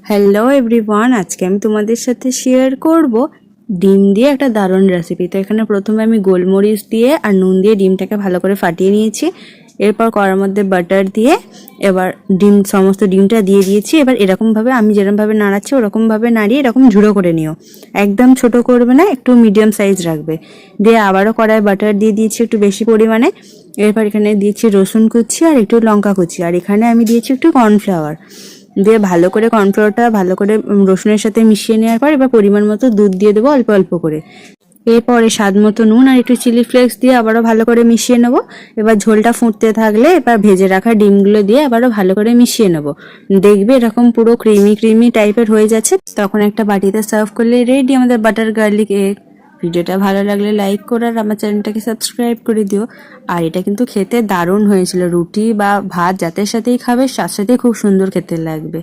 Hello everyone, আজকে আমি তোমাদের সাথে শেয়ার করব ডিম দিয়ে একটা দারুণ রেসিপি। তো এখানে প্রথমে আমি গোলমরিচ দিয়ে আর নুন দিয়ে ডিমটাকে ভালো করে ফাটিয়ে নিয়েছি। এরপর কড়ার মধ্যে বাটার দিয়ে এবার সমস্ত ডিমটা দিয়ে দিয়েছি। এবার এরকমভাবে আমি যেরকমভাবে নাড়াচ্ছি ওরকমভাবে নাড়িয়ে এরকম ঝুড়ো করে নিও। একদম ছোট করবে না, একটু মিডিয়াম সাইজ রাখবে। দিয়ে আবারও কড়ায় বাটার দিয়ে দিয়েছি একটু বেশি পরিমাণে। এরপর এখানে দিয়েছি রসুন কুচি আর একটু লঙ্কা কুচি, আর এখানে আমি দিয়েছি একটু কর্নফ্লাওয়ার। দিয়ে ভালো করে কর্নফ্লাওয়ারটা ভালো করে রসুনের সাথে মিশিয়ে নেওয়ার পর এবার পরিমাণ মতো দুধ দিয়ে দেবো অল্প অল্প করে। এরপরে স্বাদ মতো নুন আর একটু চিলি ফ্লেক্স দিয়ে আবারও ভালো করে মিশিয়ে নেব। এবার ঝোলটা ফুটতে থাকলে এবার ভেজে রাখা ডিমগুলো দিয়ে আবারও ভালো করে মিশিয়ে নেব। দেখবে এরকম পুরো ক্রিমি ক্রিমি টাইপের হয়ে যাচ্ছে, তখন একটা বাটিতে সার্ভ করলে রেডি আমাদের বাটার গার্লিক এগ। ভিডিওটা ভালো লাগলে লাইক করো আর আমার চ্যানেলটাকে সাবস্ক্রাইব করে দিও। আর এটা কিন্তু খেতে দারুণ হয়েছিল, রুটি বা ভাত যাদের সাথেই খাবে তার সাথেই খুব সুন্দর খেতে লাগবে।